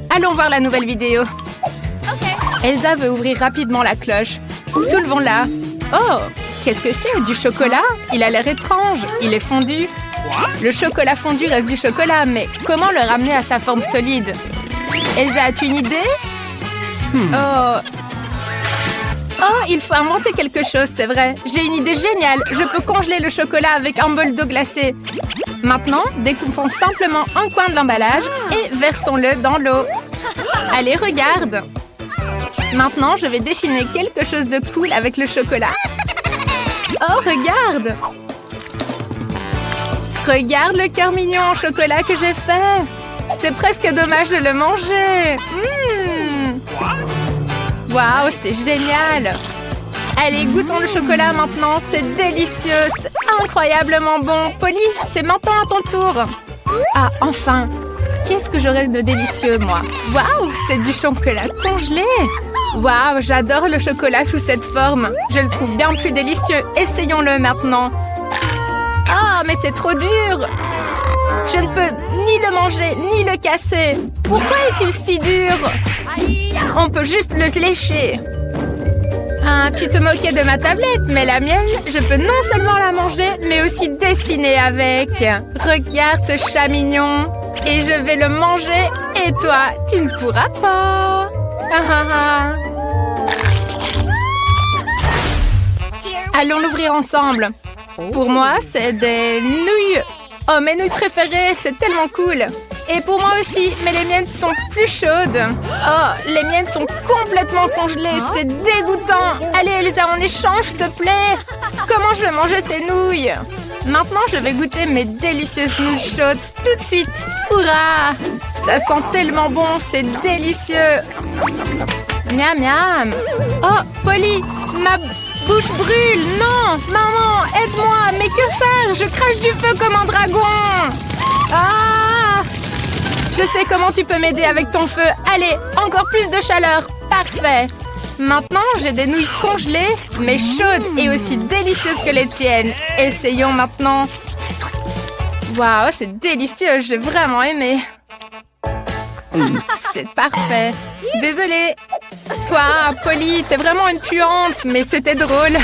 Allons voir la nouvelle vidéo. Elsa veut ouvrir rapidement la cloche. Soulevons-la. Oh, qu'est-ce que c'est? Du chocolat? Il a l'air étrange. Il est fondu. Le chocolat fondu reste du chocolat, mais comment le ramener à sa forme solide? Elsa, as-tu une idée? Oh, il faut inventer quelque chose, c'est vrai. J'ai une idée géniale. Je peux congeler le chocolat avec un bol d'eau glacée. Maintenant, découpons simplement un coin de l'emballage et versons-le dans l'eau. Allez, regarde. Maintenant, je vais dessiner quelque chose de cool avec le chocolat. Oh, regarde! Regarde le cœur mignon en chocolat que j'ai fait. C'est presque dommage de le manger. Waouh, c'est génial! Allez, goûtons le chocolat maintenant. C'est délicieux, c'est incroyablement bon. Polly, c'est maintenant à ton tour. Ah, enfin! Qu'est-ce que j'aurais de délicieux, moi? Waouh, c'est du chocolat congelé! Waouh, j'adore le chocolat sous cette forme. Je le trouve bien plus délicieux. Essayons-le maintenant. Ah, mais c'est trop dur! Je ne peux ni le manger, ni le casser. Pourquoi est-il si dur? On peut juste le lécher. Ah, tu te moquais de ma tablette, mais la mienne, je peux non seulement la manger, mais aussi dessiner avec. Regarde ce chat mignon. Et je vais le manger, et toi, tu ne pourras pas. Allons l'ouvrir ensemble. Pour moi, c'est des nouilles. Oh, mes nouilles préférées, c'est tellement cool. Et pour moi aussi, mais les miennes sont plus chaudes. Oh, les miennes sont complètement congelées, c'est dégoûtant. Allez, Elsa, on échange, s'il te plaît. Comment je vais manger ces nouilles? Maintenant, je vais goûter mes délicieuses nouilles chaudes tout de suite. Hurrah! Ça sent tellement bon, c'est délicieux. Miam, miam. Oh, Polly, ma bouche brûle. Non, maman, aide-moi. Mais que faire? Je crache du feu comme un dragon. Ah! Je sais comment tu peux m'aider avec ton feu. Allez, encore plus de chaleur. Parfait. Maintenant, j'ai des nouilles congelées, mais chaudes et aussi délicieuses que les tiennes. Essayons maintenant. Waouh, c'est délicieux. J'ai vraiment aimé. C'est parfait. Désolée. Toi, Polly, t'es vraiment une puante, mais c'était drôle.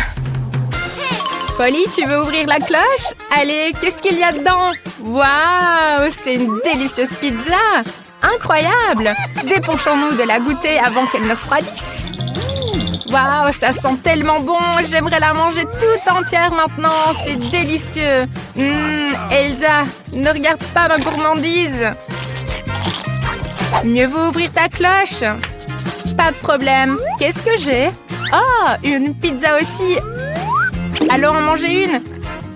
Polly, tu veux ouvrir la cloche? Allez, qu'est-ce qu'il y a dedans? Waouh, c'est une délicieuse pizza. Incroyable. Dépêchons-nous de la goûter avant qu'elle ne refroidisse. Waouh, ça sent tellement bon. J'aimerais la manger toute entière maintenant. C'est délicieux. Elsa, ne regarde pas ma gourmandise. Mieux vaut ouvrir ta cloche. Pas de problème. Qu'est-ce que j'ai? Oh, une pizza aussi. Allons en manger une.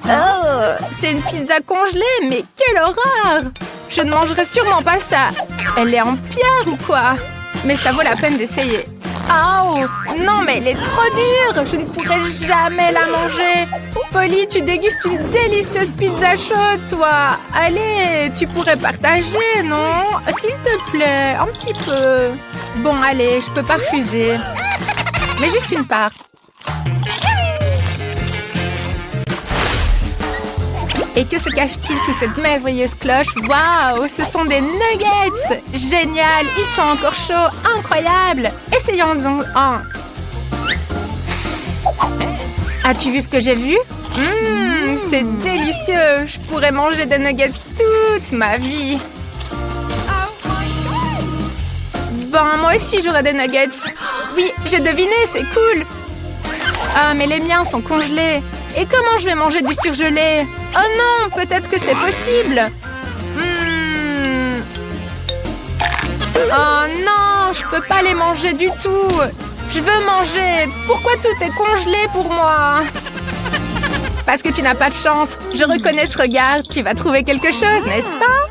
Oh, c'est une pizza congelée, mais quelle horreur! Je ne mangerai sûrement pas ça. Elle est en pierre ou quoi? Mais ça vaut la peine d'essayer. Oh, non, mais elle est trop dure. Je ne pourrai jamais la manger. Polly, tu dégustes une délicieuse pizza chaude, toi. Allez, tu pourrais partager, non? S'il te plaît, un petit peu. Bon, allez, je peux pas refuser. Mais juste une part. Et que se cache-t-il sous cette merveilleuse cloche? Waouh, ce sont des nuggets! Génial, ils sont encore chauds, incroyable! Essayons-en un. As-tu vu ce que j'ai vu? C'est délicieux! Je pourrais manger des nuggets toute ma vie. Bon, moi aussi j'aurais des nuggets. Oui, j'ai deviné, c'est cool! Ah, mais les miens sont congelés. Et comment je vais manger du surgelé? Oh non, peut-être que c'est possible. Oh non, je peux pas les manger du tout. Je veux manger. Pourquoi tout est congelé pour moi? Parce que tu n'as pas de chance. Je reconnais ce regard. Tu vas trouver quelque chose, n'est-ce pas?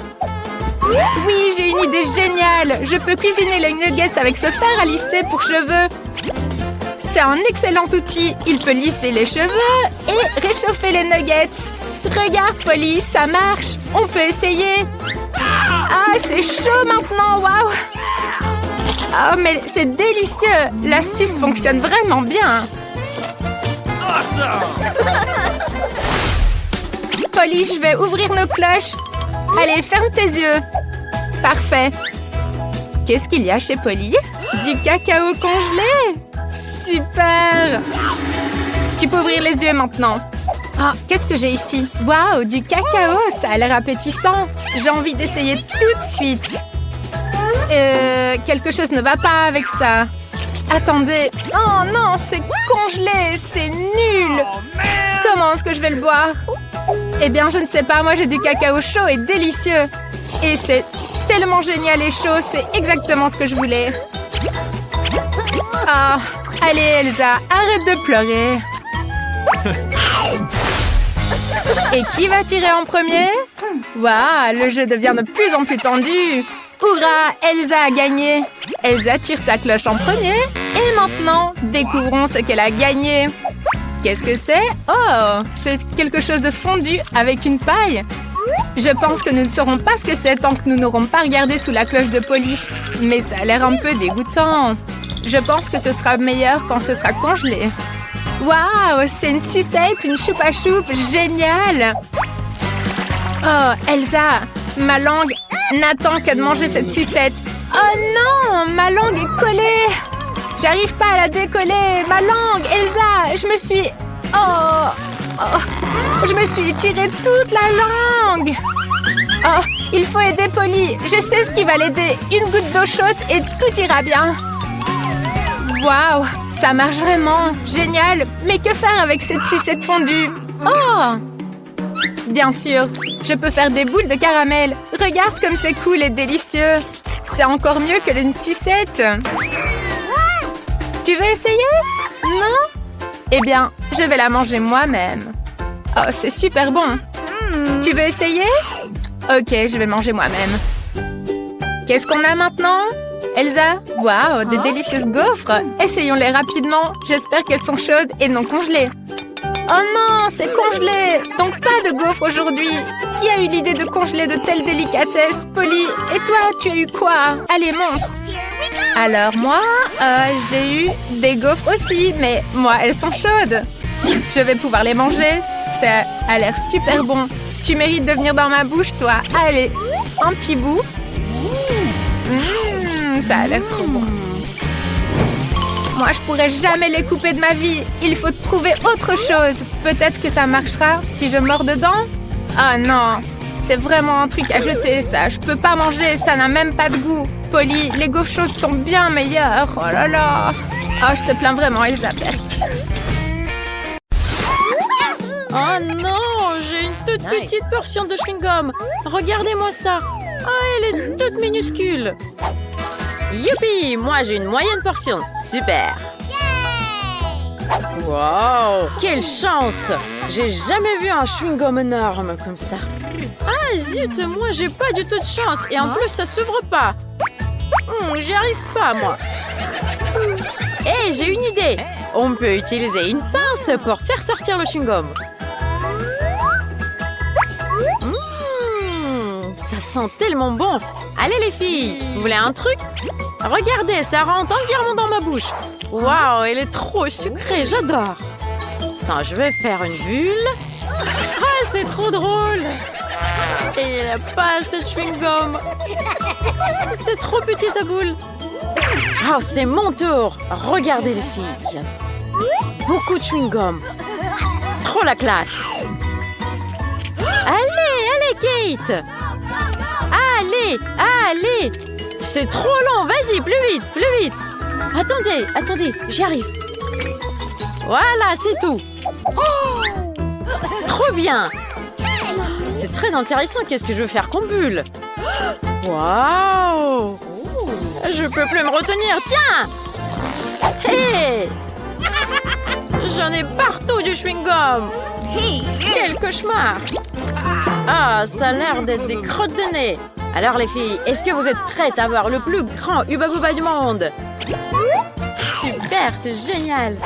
Oui, j'ai une idée géniale. Je peux cuisiner les nuggets avec ce fer à lisser pour cheveux. C'est un excellent outil. Il peut lisser les cheveux et réchauffer les nuggets. Regarde, Polly, ça marche. On peut essayer. Ah, c'est chaud maintenant, waouh. Oh, mais c'est délicieux. L'astuce fonctionne vraiment bien. Polly, je vais ouvrir nos cloches. Allez, ferme tes yeux. Parfait. Qu'est-ce qu'il y a chez Polly? Du cacao congelé! Super! Tu peux ouvrir les yeux maintenant. Ah, qu'est-ce que j'ai ici? Waouh, du cacao! Ça a l'air appétissant. J'ai envie d'essayer tout de suite. Quelque chose ne va pas avec ça. Attendez. Oh non, c'est congelé. C'est nul. Comment est-ce que je vais le boire? Eh bien, je ne sais pas. Moi, j'ai du cacao chaud et délicieux. Et c'est tellement génial et chaud. C'est exactement ce que je voulais. Ah, allez, Elsa, arrête de pleurer. Et qui va tirer en premier? Waouh, le jeu devient de plus en plus tendu. Hurrah, Elsa a gagné. Elsa tire sa cloche en premier. Et maintenant, découvrons ce qu'elle a gagné. Qu'est-ce que c'est? Oh, c'est quelque chose de fondu avec une paille. Je pense que nous ne saurons pas ce que c'est tant que nous n'aurons pas regardé sous la cloche de Polly. Mais ça a l'air un peu dégoûtant. Je pense que ce sera meilleur quand ce sera congelé. Waouh, c'est une sucette, une choupa choupe, génial! Oh, Elsa, ma langue n'attend que de manger cette sucette. Oh non, ma langue est collée. J'arrive pas à la décoller. Ma langue, Elsa, je me suis... je me suis tiré toute la langue. Oh, il faut aider Polly. Je sais ce qui va l'aider. Une goutte d'eau chaude et tout ira bien. Waouh, ça marche vraiment. Génial. Mais que faire avec cette sucette fondue? Oh! Bien sûr, je peux faire des boules de caramel. Regarde comme c'est cool et délicieux. C'est encore mieux que une sucette. Tu veux essayer? Non? Eh bien, je vais la manger moi-même. Oh, c'est super bon. Tu veux essayer? Ok, je vais manger moi-même. Qu'est-ce qu'on a maintenant? Elsa? Waouh, des délicieuses gaufres. Essayons-les rapidement. J'espère qu'elles sont chaudes et non congelées. Oh non, c'est congelé. Donc pas de gaufres aujourd'hui. Qui a eu l'idée de congeler de telles délicatesses? Polly, et toi, tu as eu quoi? Allez, montre. Alors moi, j'ai eu des gaufres aussi, mais moi, elles sont chaudes. Je vais pouvoir les manger. Ça a l'air super bon. Tu mérites de venir dans ma bouche, toi. Allez, un petit bout. Ça a l'air trop bon. Moi, je pourrais jamais les couper de ma vie. Il faut trouver autre chose. Peut-être que ça marchera si je mords dedans. Ah non, c'est vraiment un truc à jeter, ça. Je peux pas manger, ça n'a même pas de goût. Polly, les gaufres chaudes sont bien meilleures. Oh là là. Oh, je te plains vraiment, Elsa Perk. Oh non, j'ai une toute petite portion de chewing-gum. Regardez-moi ça. Oh, elle est toute minuscule. Youpi, moi j'ai une moyenne portion. Super. Wow, quelle chance. J'ai jamais vu un chewing-gum énorme comme ça. Ah zut, moi j'ai pas du tout de chance. Et en plus ça s'ouvre pas. J'y arrive pas moi. Hé, j'ai une idée. On peut utiliser une pince pour faire sortir le chewing-gum. Ça sent tellement bon. Allez les filles, vous voulez un truc? Regardez, ça rentre entièrement dans ma bouche. Waouh, elle est trop sucrée, j'adore. Attends, je vais faire une bulle. Ah, c'est trop drôle. Et il n'y a pas assez de chewing-gum. C'est trop petit ta boule. Oh, c'est mon tour. Regardez les filles. Beaucoup de chewing-gum. Trop la classe. Allez, allez Kate. Allez, allez. C'est trop long, vas-y, plus vite, plus vite. Attendez, attendez, j'y arrive. Voilà, c'est tout. Oh, trop bien. C'est très intéressant, qu'est-ce que je veux faire comme bulle? Waouh. Je peux plus me retenir, tiens. Hé. J'en ai partout du chewing-gum. Quel cauchemar. Ah, ça a l'air d'être des crottes de nez. Alors les filles, est-ce que vous êtes prêtes à voir le plus grand Hubba Bubba du monde? Super, c'est génial.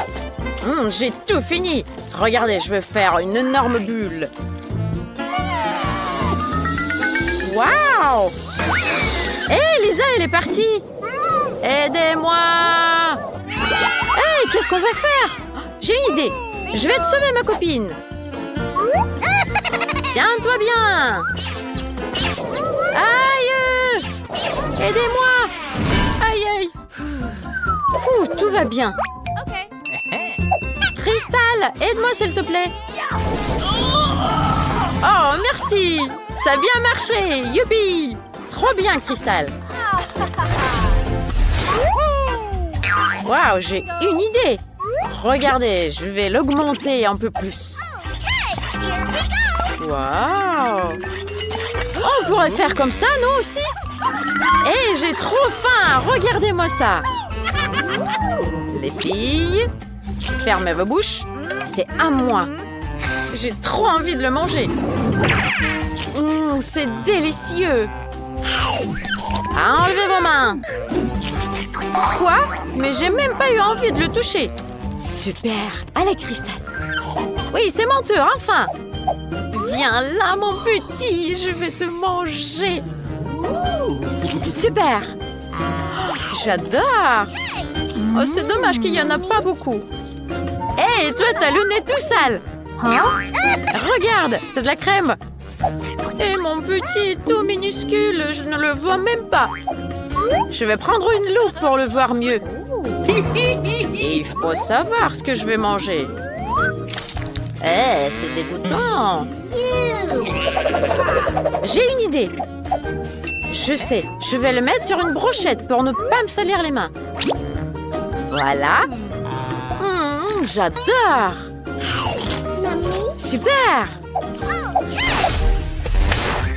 J'ai tout fini. Regardez, je vais faire une énorme bulle. Waouh! Hé, Lisa, elle est partie. Aidez-moi. Hé, qu'est-ce qu'on va faire? J'ai une idée. Je vais te sauver, ma copine. Tiens-toi bien. Aïe! Aidez-moi! va bien. Crystal, aide-moi s'il te plaît. Oh, merci. Ça a bien marché. Youpi. Trop bien, Crystal. Waouh, j'ai une idée. Regardez, je vais l'augmenter un peu plus. Waouh. On pourrait faire comme ça, nous aussi. Hé, j'ai trop faim. Regardez-moi ça. Les filles, fermez vos bouches. C'est à moi. J'ai trop envie de le manger. C'est délicieux. Enlevez vos mains. Quoi? Mais j'ai même pas eu envie de le toucher. Super. Allez, Crystal. Oui, c'est mon tour, enfin. Viens là, mon petit. Je vais te manger. Super. J'adore. Oh, c'est dommage qu'il y en a pas beaucoup. Hé, toi, t'as le nez tout sale. Hein? Regarde, c'est de la crème. Et mon petit est tout minuscule, je ne le vois même pas. Je vais prendre une loupe pour le voir mieux. Il faut savoir ce que je vais manger. C'est dégoûtant. J'ai une idée. Je sais, je vais le mettre sur une brochette pour ne pas me salir les mains. Voilà. J'adore. Super.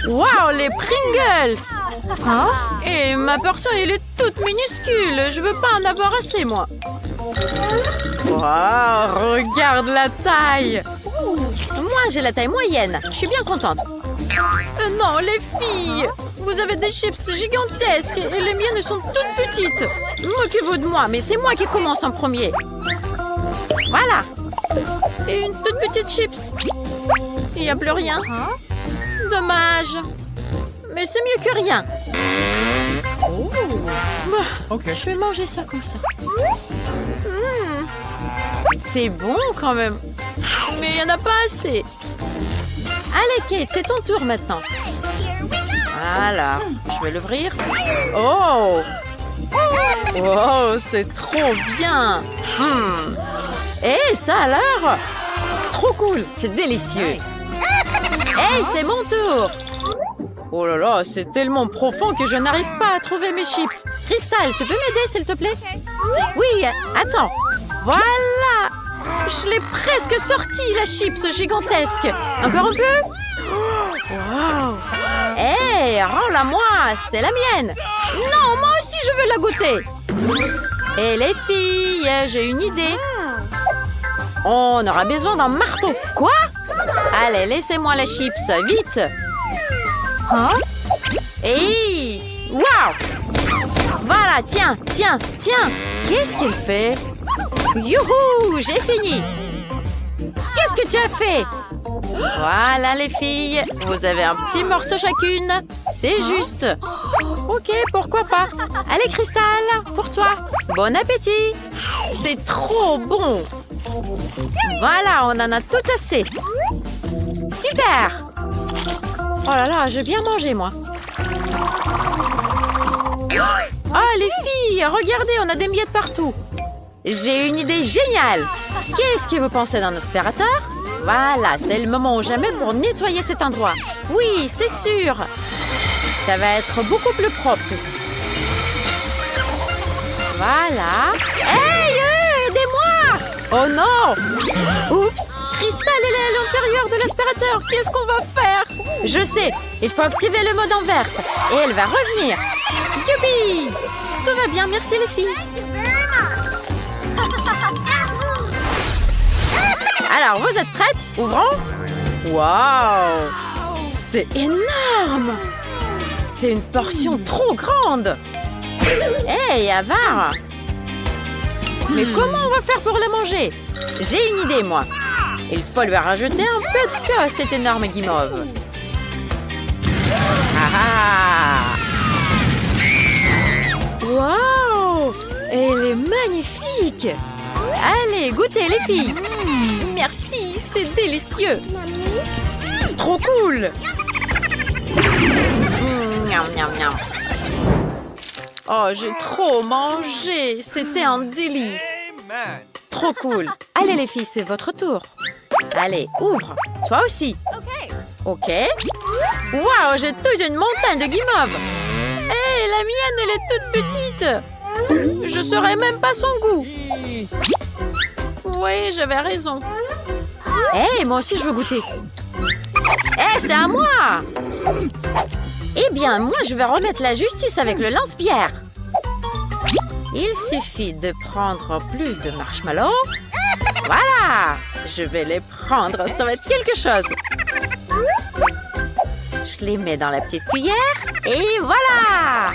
Wow, les Pringles. Hein? Et ma portion, elle est toute minuscule. Je veux pas en avoir assez, moi. Wow, regarde la taille. Moi, j'ai la taille moyenne. Je suis bien contente. Non, les filles. Vous avez des chips gigantesques et les miennes sont toutes petites. Moquez-vous de moi, mais c'est moi qui commence en premier. Voilà. Et une toute petite chips. Il n'y a plus rien. Dommage. Mais c'est mieux que rien. Okay. Je vais manger ça comme ça. C'est bon quand même. Mais il n'y en a pas assez. Allez, Kate, c'est ton tour maintenant. Voilà. Je vais l'ouvrir. Oh! Oh, c'est trop bien. Et ça a l'air trop cool. C'est délicieux. Hey, c'est mon tour. Oh là là, c'est tellement profond que je n'arrive pas à trouver mes chips. Crystal, tu peux m'aider, s'il te plaît? Oui, attends. Voilà. Je l'ai presque sorti, la chips gigantesque. Encore un peu? Wow. Hey, rends-la-moi, c'est la mienne. Non, moi aussi, je veux la goûter. Et les filles, j'ai une idée. On aura besoin d'un marteau. Quoi? Allez, laissez-moi les chips, vite. Hein? Hey! Waouh! Voilà, tiens. Qu'est-ce qu'il fait? Youhou! J'ai fini. Qu'est-ce que tu as fait? Voilà, les filles. Vous avez un petit morceau chacune. C'est juste. Ok, pourquoi pas. Allez, Crystal, pour toi. Bon appétit. C'est trop bon. Voilà, on en a tout assez. Super. Oh là là, j'ai bien mangé, moi. Oh, les filles, regardez, on a des miettes partout. J'ai une idée géniale. Qu'est-ce que vous pensez d'un aspirateur? Voilà, c'est le moment ou jamais pour nettoyer cet endroit. Oui, c'est sûr. Ça va être beaucoup plus propre ici. Voilà. Hey, aidez-moi! Oh non! Oups! Crystal, elle est à l'intérieur de l'aspirateur. Qu'est-ce qu'on va faire? Je sais. Il faut activer le mode inverse. Et elle va revenir. Youpi! Tout va bien, merci les filles. Alors, vous êtes prêtes? Ouvrons. Waouh! C'est énorme! C'est une portion trop grande. Hey, avare! Mais comment on va faire pour la manger? J'ai une idée, moi. Il faut lui rajouter un peu de feu à cette énorme guimauve. Waouh! Elle est magnifique! Allez, goûtez les filles! Merci, c'est délicieux! Trop cool! Miam, miam, miam. Oh, j'ai trop mangé. C'était un délice. Trop cool. Allez les filles, c'est votre tour. Allez, ouvre. Toi aussi. Ok. Waouh, j'ai toute une montagne de guimauve. Hé, la mienne, elle est toute petite. Je saurais même pas son goût. Oui, j'avais raison. Hé, moi aussi, je veux goûter. Hé, c'est à moi. Eh bien, moi, je vais remettre la justice avec le lance-pierre. Il suffit de prendre plus de marshmallows. Voilà! Je vais les prendre, ça va être quelque chose. Je les mets dans la petite cuillère et voilà!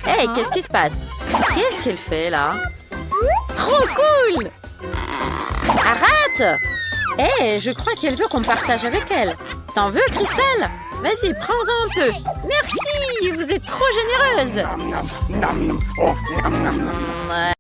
Hey, qu'est-ce qui se passe? Qu'est-ce qu'elle fait là? Trop cool! Arrête! Hey, je crois qu'elle veut qu'on partage avec elle. T'en veux, Crystal? Vas-y, prends-en un peu. Merci, vous êtes trop généreuse.